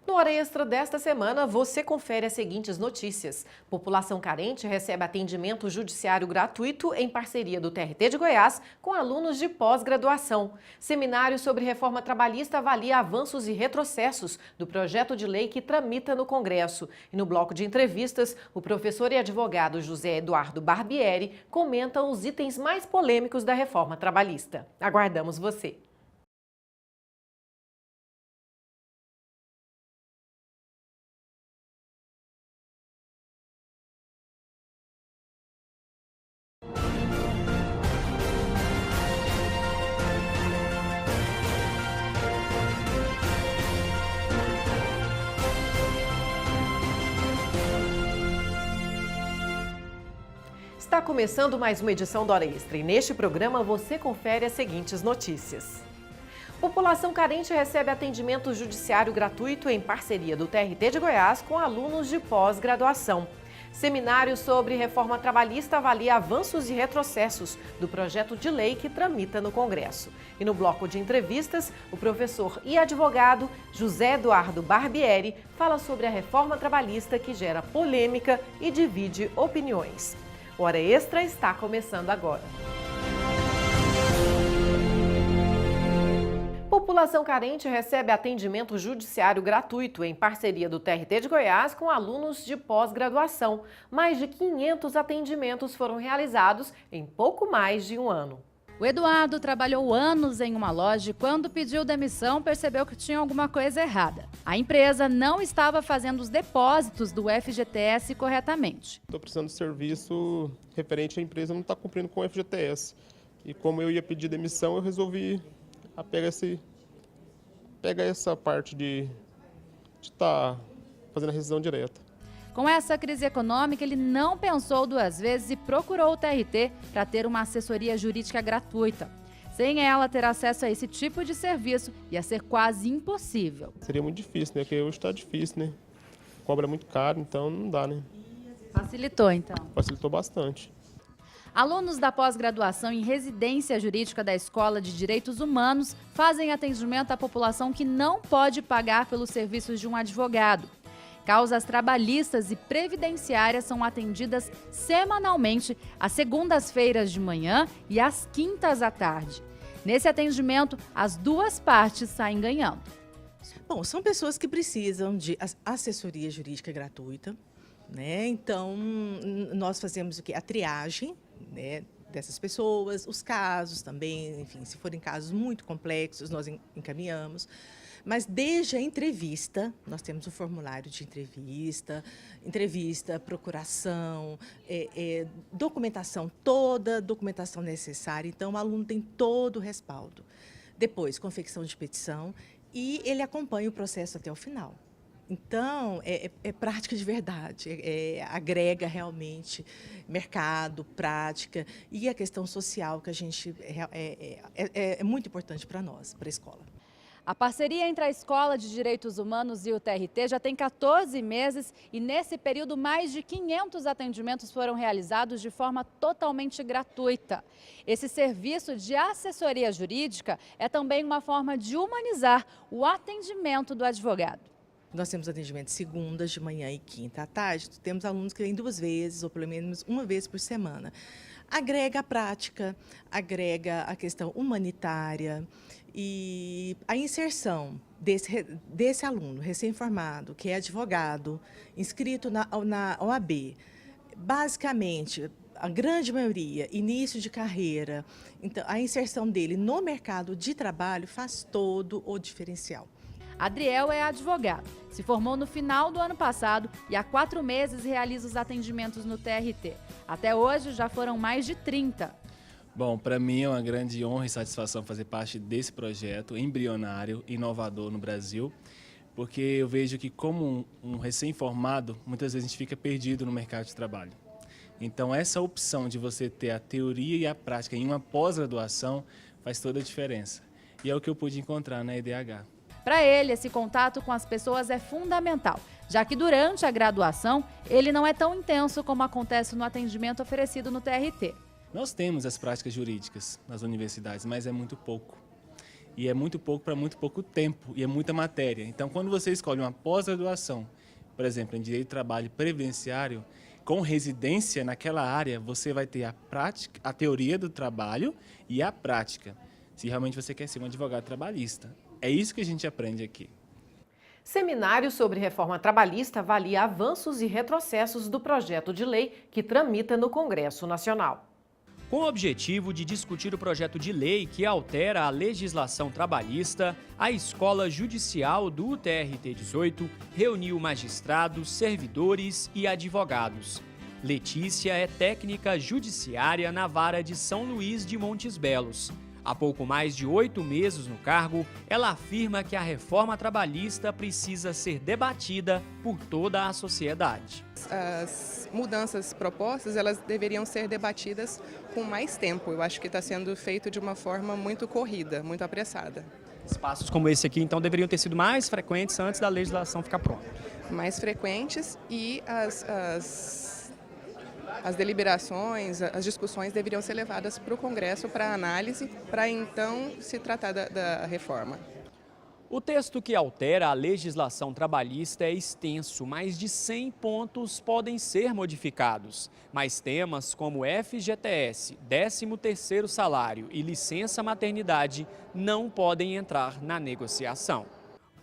No Hora Extra desta semana, você confere as seguintes notícias. População carente recebe atendimento judiciário gratuito em parceria do TRT de Goiás com alunos de pós-graduação. Seminário sobre reforma trabalhista avalia avanços e retrocessos do projeto de lei que tramita no Congresso. E no bloco de entrevistas, o professor e advogado José Eduardo Barbieri comenta os itens mais polêmicos da reforma trabalhista. Aguardamos você! Está começando mais uma edição do Hora Extra e neste programa você confere as seguintes notícias. População carente recebe atendimento judiciário gratuito em parceria do TRT de Goiás com alunos de pós-graduação. Seminário sobre reforma trabalhista avalia avanços e retrocessos do projeto de lei que tramita no Congresso. E no bloco de entrevistas, o professor e advogado José Eduardo Barbieri fala sobre a reforma trabalhista que gera polêmica e divide opiniões. O Hora Extra está começando agora. População carente recebe atendimento judiciário gratuito em parceria do TRT de Goiás com alunos de pós-graduação. Mais de 500 atendimentos foram realizados em pouco mais de um ano. O Eduardo trabalhou anos em uma loja e quando pediu demissão percebeu que tinha alguma coisa errada. A empresa não estava fazendo os depósitos do FGTS corretamente. Estou precisando de serviço referente à empresa, não está cumprindo com o FGTS. E como eu ia pedir demissão, eu resolvi pegar essa parte de estar fazendo a rescisão direta. Com essa crise econômica, ele não pensou duas vezes e procurou o TRT para ter uma assessoria jurídica gratuita. Sem ela ter acesso a esse tipo de serviço, ia ser quase impossível. Seria muito difícil, né? Porque hoje está difícil, né? Cobra muito caro, então não dá, né? Facilitou, então? Facilitou bastante. Alunos da pós-graduação em residência jurídica da Escola de Direitos Humanos fazem atendimento à população que não pode pagar pelos serviços de um advogado. Causas trabalhistas e previdenciárias são atendidas semanalmente às segundas-feiras de manhã e às quintas à tarde. Nesse atendimento, as duas partes saem ganhando. Bom, são pessoas que precisam de assessoria jurídica gratuita, né? Então, nós fazemos o quê? A triagem, né, dessas pessoas, os casos também, enfim, se forem casos muito complexos, nós encaminhamos. Mas desde a entrevista, nós temos o formulário de entrevista, procuração, documentação, toda a documentação necessária. Então, o aluno tem todo o respaldo. Depois, confecção de petição e ele acompanha o processo até o final. Então, é prática de verdade, agrega realmente mercado, prática e a questão social que a gente é muito importante para nós, para a escola. A parceria entre a Escola de Direitos Humanos e o TRT já tem 14 meses e nesse período mais de 500 atendimentos foram realizados de forma totalmente gratuita. Esse serviço de assessoria jurídica é também uma forma de humanizar o atendimento do advogado. Nós temos atendimento segundas de manhã e quinta à tarde. Temos alunos que vêm 2 vezes ou pelo menos 1 vez por semana. Agrega a prática, agrega a questão humanitária e a inserção desse aluno recém-formado, que é advogado, inscrito na OAB. Basicamente, a grande maioria, início de carreira, então a inserção dele no mercado de trabalho faz todo o diferencial. Adriel é advogado, se formou no final do ano passado e há 4 meses realiza os atendimentos no TRT. Até hoje já foram mais de 30. Bom, para mim é uma grande honra e satisfação fazer parte desse projeto embrionário, inovador no Brasil, porque eu vejo que como um recém-formado, muitas vezes a gente fica perdido no mercado de trabalho. Então essa opção de você ter a teoria e a prática em uma pós-graduação faz toda a diferença. E é o que eu pude encontrar na EDH. Para ele, esse contato com as pessoas é fundamental, já que durante a graduação ele não é tão intenso como acontece no atendimento oferecido no TRT. Nós temos as práticas jurídicas nas universidades, mas é muito pouco. e é muito pouco para muito pouco tempo, e é muita matéria. Então, quando você escolhe uma pós-graduação, por exemplo, em Direito do Trabalho Previdenciário, com residência naquela área, você vai ter a prática, a teoria do trabalho e a prática, se realmente você quer ser um advogado trabalhista. É isso que a gente aprende aqui. Seminário sobre reforma trabalhista avalia avanços e retrocessos do projeto de lei que tramita no Congresso Nacional. Com o objetivo de discutir o projeto de lei que altera a legislação trabalhista, a Escola Judicial do TRT-18 reuniu magistrados, servidores e advogados. Letícia é técnica judiciária na Vara de São Luís de Montes Belos. Há pouco mais de 8 meses no cargo, ela afirma que a reforma trabalhista precisa ser debatida por toda a sociedade. As mudanças propostas, elas deveriam ser debatidas com mais tempo. Eu acho que está sendo feito de uma forma muito corrida, muito apressada. Espaços como esse aqui, então, deveriam ter sido mais frequentes antes da legislação ficar pronta. Mais frequentes e as deliberações, as discussões deveriam ser levadas para o Congresso para análise, para então se tratar da reforma. O texto que altera a legislação trabalhista é extenso, mais de 100 pontos podem ser modificados. Mas temas como FGTS, 13º salário e licença maternidade não podem entrar na negociação.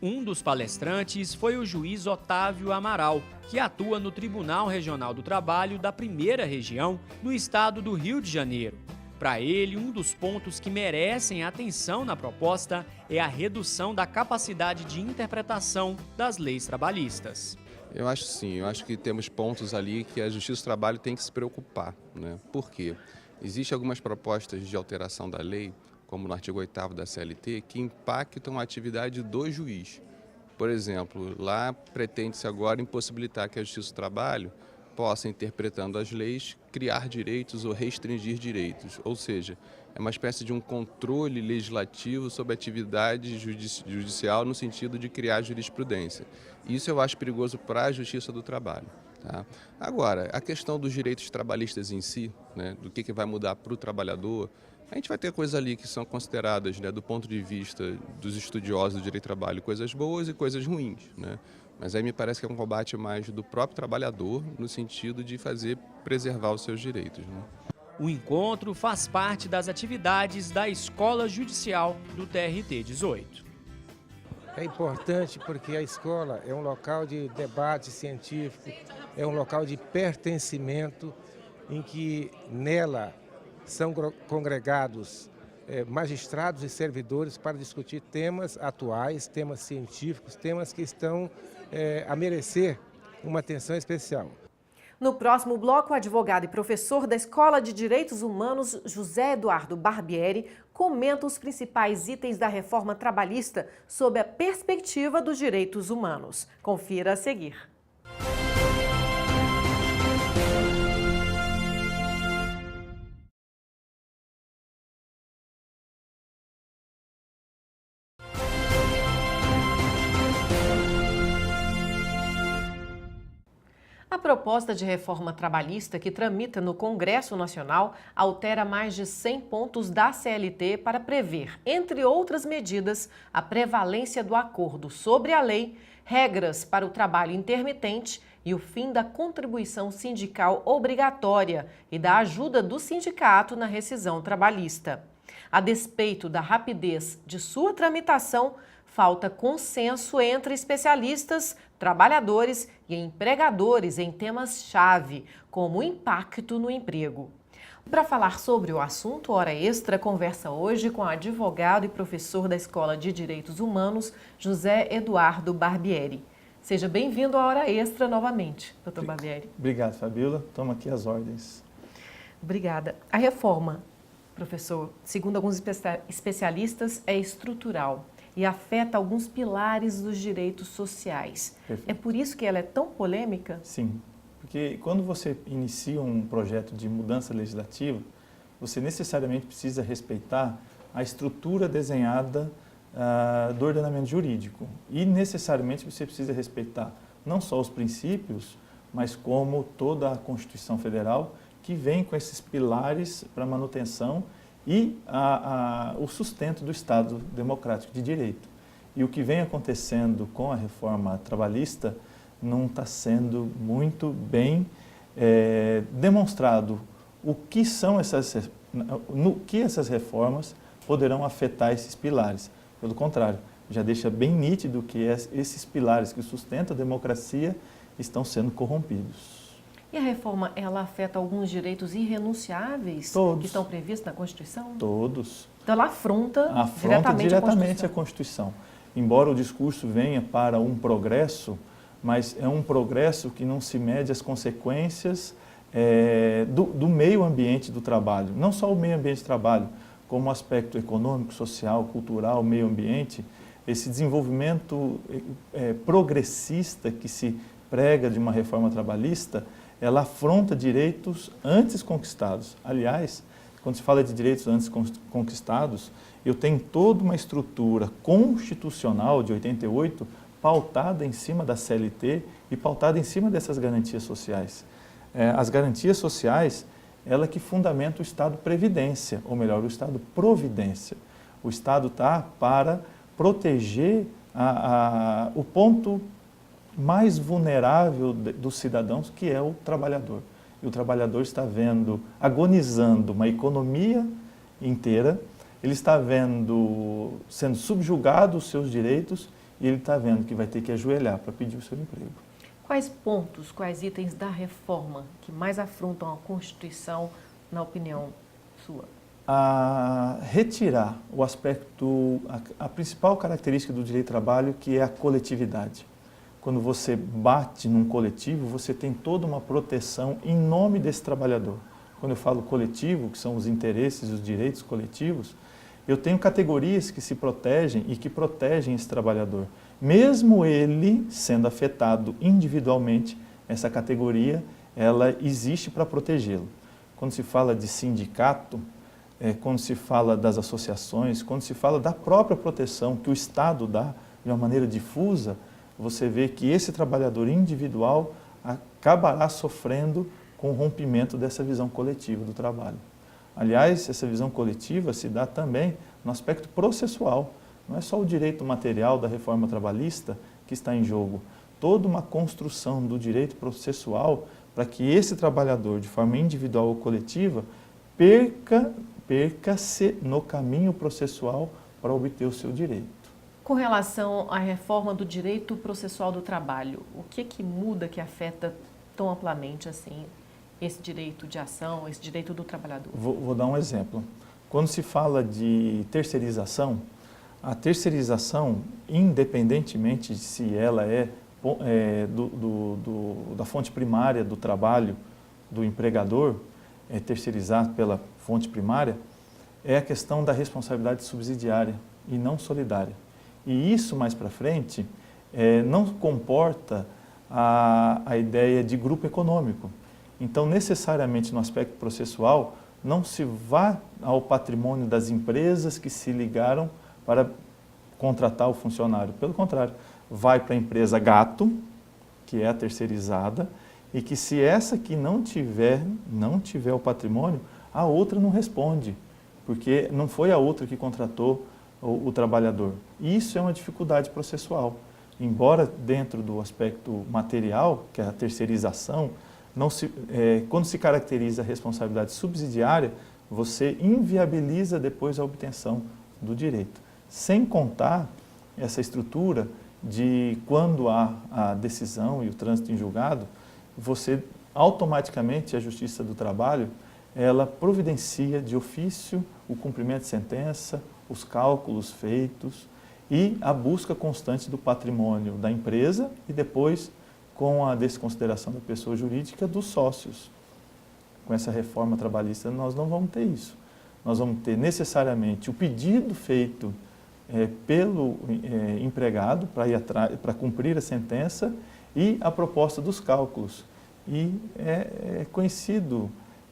Um dos palestrantes foi o juiz Otávio Amaral, que atua no Tribunal Regional do Trabalho da 1ª Região, no estado do Rio de Janeiro. Para ele, um dos pontos que merecem atenção na proposta é a redução da capacidade de interpretação das leis trabalhistas. Eu acho sim, eu acho que temos pontos ali que a Justiça do Trabalho tem que se preocupar, né? Por quê? Existem algumas propostas de alteração da lei, como no artigo 8º da CLT, que impactam a atividade do juiz. Por exemplo, lá pretende-se agora impossibilitar que a Justiça do Trabalho possa, interpretando as leis, criar direitos ou restringir direitos. Ou seja, é uma espécie de um controle legislativo sobre a atividade judicial no sentido de criar jurisprudência. Isso eu acho perigoso para a Justiça do Trabalho. Tá? Agora, a questão dos direitos trabalhistas em si, né, do que vai mudar para o trabalhador, a gente vai ter coisas ali que são consideradas, né, do ponto de vista dos estudiosos do direito do trabalho, coisas boas e coisas ruins, né? Mas aí me parece que é um combate mais do próprio trabalhador, no sentido de preservar os seus direitos, né? O encontro faz parte das atividades da Escola Judicial do TRT-18. É importante porque a escola é um local de debate científico, é um local de pertencimento em que nela são congregados magistrados e servidores para discutir temas atuais, temas científicos, temas que estão a merecer uma atenção especial. No próximo bloco, o advogado e professor da Escola de Direitos Humanos, José Eduardo Barbieri, comenta os principais itens da reforma trabalhista sob a perspectiva dos direitos humanos. Confira a seguir. A proposta de reforma trabalhista que tramita no Congresso Nacional altera mais de 100 pontos da CLT para prever, entre outras medidas, a prevalência do acordo sobre a lei, regras para o trabalho intermitente e o fim da contribuição sindical obrigatória e da ajuda do sindicato na rescisão trabalhista. A despeito da rapidez de sua tramitação, falta consenso entre especialistas, trabalhadores e empregadores em temas-chave, como o impacto no emprego. Para falar sobre o assunto, Hora Extra conversa hoje com o advogado e professor da Escola de Direitos Humanos, José Eduardo Barbieri. Seja bem-vindo à Hora Extra novamente, doutor Barbieri. Obrigado, Fabíola. Toma aqui as ordens. Obrigada. A reforma, professor, segundo alguns especialistas, é estrutural e afeta alguns pilares dos direitos sociais. Perfeito. É por isso que ela é tão polêmica? Sim, porque quando você inicia um projeto de mudança legislativa, você necessariamente precisa respeitar a estrutura desenhada do ordenamento jurídico. E necessariamente você precisa respeitar não só os princípios, mas como toda a Constituição Federal, que vem com esses pilares para manutenção e o sustento do Estado democrático de direito. E o que vem acontecendo com a reforma trabalhista não está sendo muito bem demonstrado no que essas reformas poderão afetar esses pilares. Pelo contrário, já deixa bem nítido que esses pilares que sustentam a democracia estão sendo corrompidos. E a reforma, ela afeta alguns direitos irrenunciáveis que estão previstos na Constituição? Todos. Então ela afronta diretamente a Constituição. Embora o discurso venha para um progresso, mas é um progresso que não se mede as consequências do meio ambiente do trabalho. Não só o meio ambiente de trabalho, como o aspecto econômico, social, cultural, meio ambiente. Esse desenvolvimento progressista que se prega de uma reforma trabalhista, ela afronta direitos antes conquistados. Aliás, quando se fala de direitos antes conquistados, eu tenho toda uma estrutura constitucional de 88 pautada em cima da CLT e pautada em cima dessas garantias sociais. As garantias sociais, ela que fundamenta o Estado Previdência, ou melhor, o Estado Providência. O Estado está para proteger o ponto mais vulnerável dos cidadãos, que é o trabalhador. E o trabalhador está agonizando uma economia inteira, ele está sendo subjugado os seus direitos e ele está vendo que vai ter que ajoelhar para pedir o seu emprego. Quais pontos, quais itens da reforma que mais afrontam a Constituição, na opinião sua? Retirar o aspecto, a principal característica do direito do trabalho, que é a coletividade. Quando você bate num coletivo, você tem toda uma proteção em nome desse trabalhador. Quando eu falo coletivo, que são os interesses e os direitos coletivos, eu tenho categorias que se protegem e que protegem esse trabalhador. Mesmo ele sendo afetado individualmente, essa categoria, ela existe para protegê-lo. Quando se fala de sindicato, quando se fala das associações, quando se fala da própria proteção que o Estado dá de uma maneira difusa, você vê que esse trabalhador individual acabará sofrendo com o rompimento dessa visão coletiva do trabalho. Aliás, essa visão coletiva se dá também no aspecto processual. Não é só o direito material da reforma trabalhista que está em jogo. Toda uma construção do direito processual para que esse trabalhador, de forma individual ou coletiva, perca-se no caminho processual para obter o seu direito. Com relação à reforma do direito processual do trabalho, o que muda, que afeta tão amplamente assim esse direito de ação, esse direito do trabalhador? Vou dar um exemplo. Quando se fala de terceirização, a terceirização, independentemente de se ela da fonte primária do trabalho do empregador, terceirizado pela fonte primária, é a questão da responsabilidade subsidiária e não solidária. E isso, mais para frente, não comporta a ideia de grupo econômico. Então, necessariamente, no aspecto processual, não se vá ao patrimônio das empresas que se ligaram para contratar o funcionário. Pelo contrário, vai para a empresa gato, que é a terceirizada, e que se essa que não tiver o patrimônio, a outra não responde, porque não foi a outra que contratou o trabalhador. Isso é uma dificuldade processual. Embora dentro do aspecto material, que é a terceirização, quando se caracteriza a responsabilidade subsidiária, você inviabiliza depois a obtenção do direito. Sem contar essa estrutura de quando há a decisão e o trânsito em julgado, você automaticamente, a Justiça do Trabalho, ela providencia de ofício o cumprimento de sentença, os cálculos feitos e a busca constante do patrimônio da empresa e depois, com a desconsideração da pessoa jurídica, dos sócios. Com essa reforma trabalhista, nós não vamos ter isso. Nós vamos ter necessariamente o pedido feito pelo empregado para cumprir a sentença e a proposta dos cálculos. E é conhecido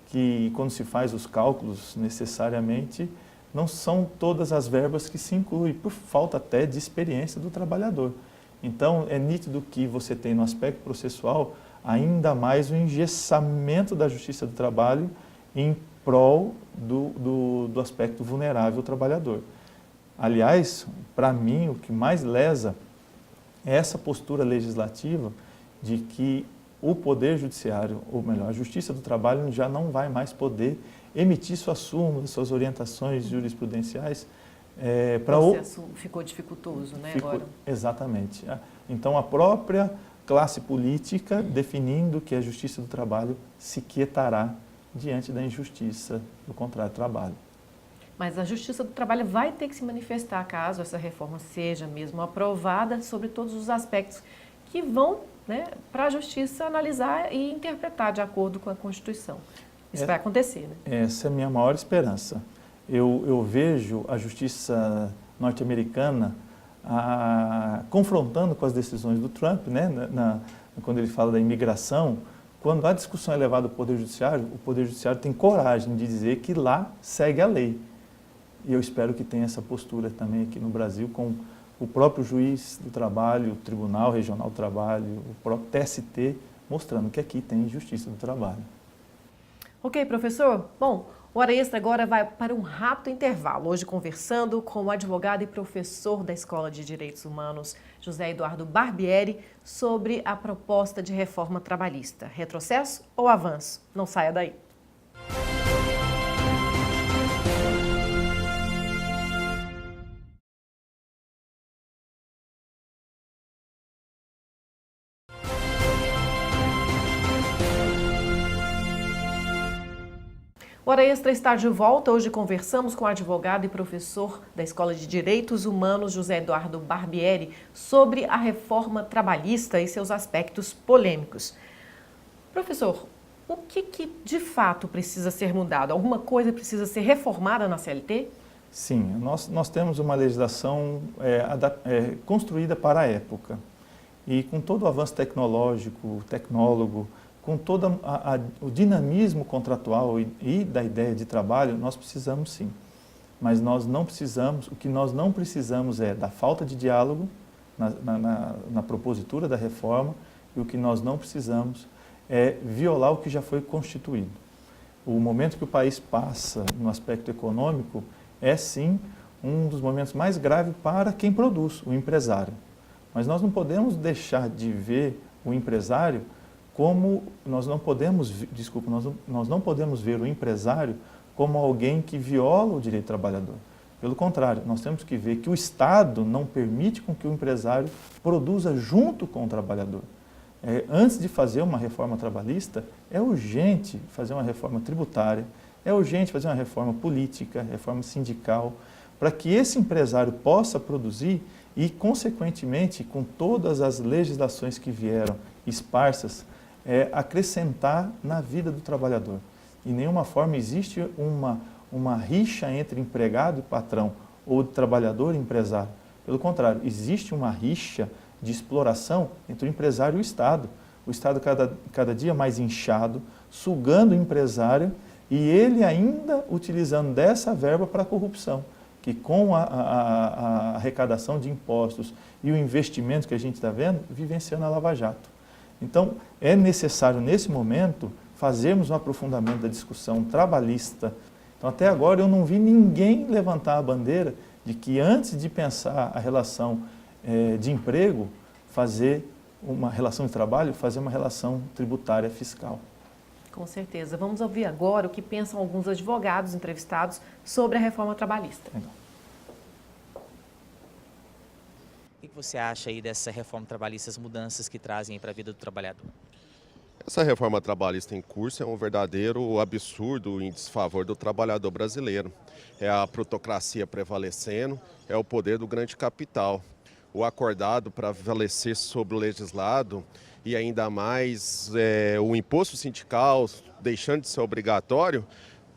que quando se faz os cálculos, necessariamente, não são todas as verbas que se incluem, por falta até de experiência do trabalhador. Então, é nítido que você tem no aspecto processual ainda mais o engessamento da Justiça do Trabalho em prol do aspecto vulnerável do trabalhador. Aliás, para mim, o que mais lesa é essa postura legislativa de que o Poder Judiciário, ou melhor, a Justiça do Trabalho já não vai mais poder emitir suas súmulas, suas orientações jurisprudenciais para o... Ficou dificultoso, né, Ficou, agora? exatamente. Então, a própria classe política definindo que a Justiça do Trabalho se quietará diante da injustiça do contrato de trabalho. Mas a Justiça do Trabalho vai ter que se manifestar caso essa reforma seja mesmo aprovada sobre todos os aspectos que vão, né, para a Justiça analisar e interpretar de acordo com a Constituição. Isso vai acontecer, né? Essa é a minha maior esperança. Eu vejo a Justiça norte-americana confrontando com as decisões do Trump, né, quando ele fala da imigração. Quando a discussão é levada ao Poder Judiciário, o Poder Judiciário tem coragem de dizer que lá segue a lei. E eu espero que tenha essa postura também aqui no Brasil, com o próprio juiz do trabalho, o Tribunal Regional do Trabalho, o próprio TST, mostrando que aqui tem justiça do trabalho. Ok, professor. Bom, o Hora Extra agora vai para um rápido intervalo. Hoje conversando com o advogado e professor da Escola de Direitos Humanos, José Eduardo Barbieri, sobre a proposta de reforma trabalhista. Retrocesso ou avanço? Não saia daí. O Hora Extra está de volta. Hoje conversamos com o advogado e professor da Escola de Direitos Humanos, José Eduardo Barbieri, sobre a reforma trabalhista e seus aspectos polêmicos. Professor, o que de fato precisa ser mudado? Alguma coisa precisa ser reformada na CLT? Sim, nós temos uma legislação construída para a época. E com todo o avanço tecnológico, tecnólogo, com todo o dinamismo contratual e da ideia de trabalho, nós precisamos sim. Mas nós não precisamos, o que nós não precisamos é da falta de diálogo na propositura da reforma, e o que nós não precisamos é violar o que já foi constituído. O momento que o país passa no aspecto econômico é sim um dos momentos mais graves para quem produz, o empresário. Mas nós não podemos deixar de ver o empresário como nós não podemos ver o empresário como alguém que viola o direito do trabalhador. Pelo contrário, nós temos que ver que o Estado não permite com que o empresário produza junto com o trabalhador. Antes de fazer uma reforma trabalhista, é urgente fazer uma reforma tributária, é urgente fazer uma reforma política, reforma sindical, para que esse empresário possa produzir e, consequentemente, com todas as legislações que vieram esparsas, acrescentar na vida do trabalhador. De nenhuma forma existe uma rixa entre empregado e patrão, ou trabalhador e empresário. Pelo contrário, existe uma rixa de exploração entre o empresário e o Estado. O Estado cada dia mais inchado, sugando o empresário e ele ainda utilizando dessa verba para a corrupção, que com a arrecadação de impostos e o investimento que a gente está vendo, vivenciando a Lava Jato. Então, é necessário, nesse momento, fazermos um aprofundamento da discussão trabalhista. Então, até agora, eu não vi ninguém levantar a bandeira de que, antes de pensar a relação de emprego, fazer uma relação de trabalho, fazer uma relação tributária fiscal. Com certeza. Vamos ouvir agora o que pensam alguns advogados entrevistados sobre a reforma trabalhista. O que você acha aí dessa reforma trabalhista, as mudanças que trazem para a vida do trabalhador? Essa reforma trabalhista em curso é um verdadeiro absurdo em desfavor do trabalhador brasileiro. É a plutocracia prevalecendo, é o poder do grande capital. O acordado para prevalecer sobre o legislado e ainda mais o imposto sindical deixando de ser obrigatório,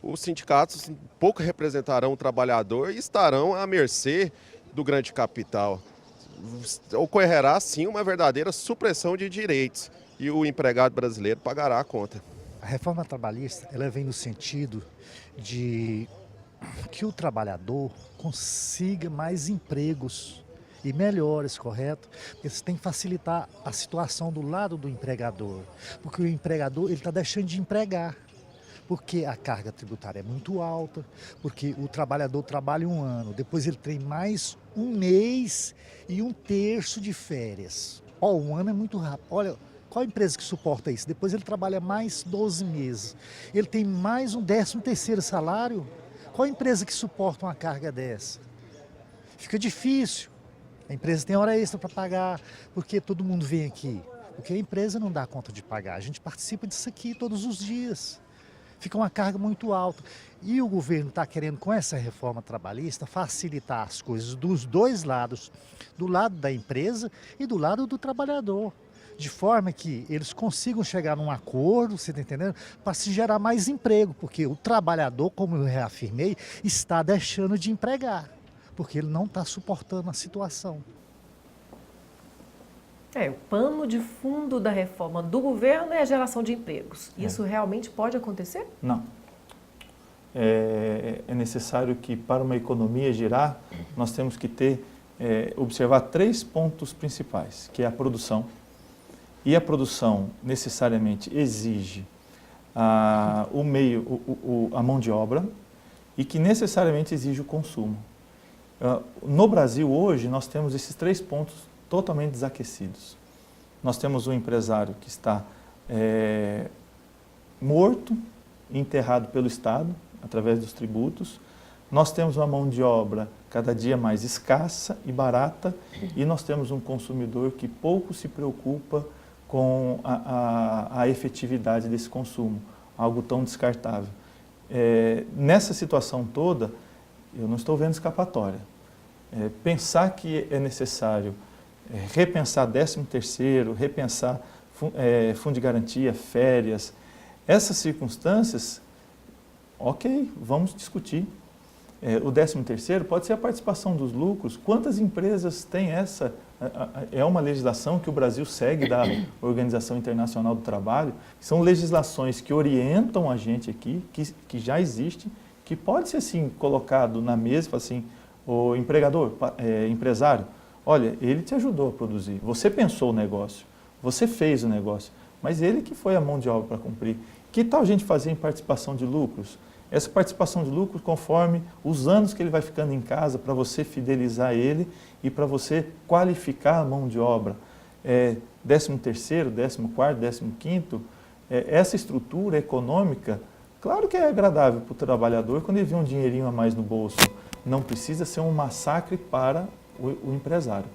os sindicatos pouco representarão o trabalhador e estarão à mercê do grande capital. Ocorrerá sim uma verdadeira supressão de direitos e o empregado brasileiro pagará a conta. A reforma trabalhista ela vem no sentido de que o trabalhador consiga mais empregos e melhores, correto? Porque você tem que facilitar a situação do lado do empregador, porque o empregador ele está deixando de empregar. porque a carga tributária é muito alta, porque o trabalhador trabalha 1 ano, depois ele tem mais 1 mês e 1/3 de férias. 1 ano é muito rápido. Olha, qual empresa que suporta isso? Depois ele trabalha mais 12 meses. Ele tem mais um 13º salário. Qual empresa que suporta uma carga dessa? Fica difícil. A empresa tem hora extra para pagar, porque todo mundo vem aqui. Porque a empresa não dá conta de pagar. A gente participa disso aqui todos os dias. Fica uma carga muito alta. E o governo está querendo, com essa reforma trabalhista, facilitar as coisas dos dois lados. Do lado da empresa e do lado do trabalhador. De forma que eles consigam chegar num acordo, você está entendendo? Para se gerar mais emprego. Porque o trabalhador, como eu reafirmei, está deixando de empregar. Porque ele não está suportando a situação. O pano de fundo da reforma do governo é a geração de empregos. Isso realmente pode acontecer? Não. É necessário que, para uma economia girar, nós temos que observar 3 pontos principais, que é a produção. E a produção necessariamente exige a mão de obra e que necessariamente exige o consumo. No Brasil, hoje, nós temos esses 3 pontos totalmente desaquecidos. Nós temos um empresário que está morto, enterrado pelo Estado, através dos tributos. Nós temos uma mão de obra cada dia mais escassa e barata, e nós temos um consumidor que pouco se preocupa com a efetividade desse consumo, algo tão descartável. Nessa situação toda, eu não estou vendo escapatória. Pensar que é necessário repensar 13º, repensar fundo de garantia, férias, essas circunstâncias, ok, vamos discutir. O 13º pode ser a participação dos lucros. Quantas empresas têm essa? É uma legislação que o Brasil segue da Organização Internacional do Trabalho. São legislações que orientam a gente aqui, que já existe, que pode ser assim colocado na mesa, assim, o empresário, olha, ele te ajudou a produzir, você pensou o negócio, você fez o negócio, mas ele que foi a mão de obra para cumprir. Que tal a gente fazer em participação de lucros? Essa participação de lucros conforme os anos que ele vai ficando em casa, para você fidelizar ele e para você qualificar a mão de obra. 13º, 14º, 15º, essa estrutura econômica, claro que é agradável para o trabalhador quando ele vê um dinheirinho a mais no bolso. Não precisa ser um massacre para o empresário.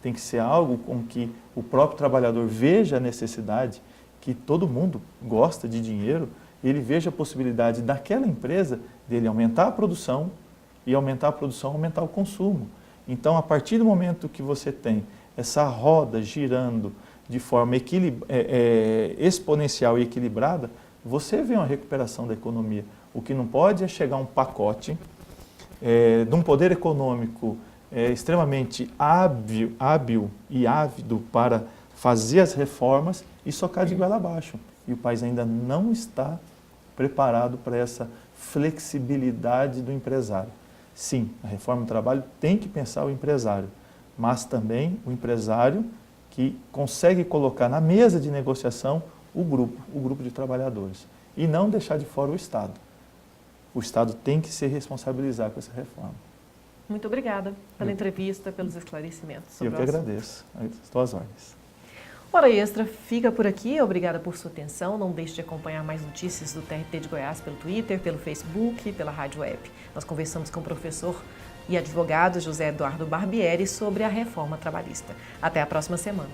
Tem que ser algo com que o próprio trabalhador veja a necessidade, que todo mundo gosta de dinheiro, ele veja a possibilidade daquela empresa dele aumentar a produção e aumentar a produção, aumentar o consumo. Então, a partir do momento que você tem essa roda girando de forma exponencial e equilibrada, você vê uma recuperação da economia. O que não pode é chegar um pacote de um poder econômico extremamente hábil e ávido para fazer as reformas e socar de goela abaixo. E o país ainda não está preparado para essa flexibilidade do empresário. Sim, a reforma do trabalho tem que pensar o empresário, mas também o empresário que consegue colocar na mesa de negociação o grupo de trabalhadores e não deixar de fora o Estado. O Estado tem que se responsabilizar com essa reforma. Muito obrigada pela entrevista, pelos esclarecimentos. Eu que agradeço. Estou às ordens. Hora Extra fica por aqui. Obrigada por sua atenção. Não deixe de acompanhar mais notícias do TRT de Goiás pelo Twitter, pelo Facebook e pela Rádio Web. Nós conversamos com o professor e advogado José Eduardo Barbieri sobre a reforma trabalhista. Até a próxima semana.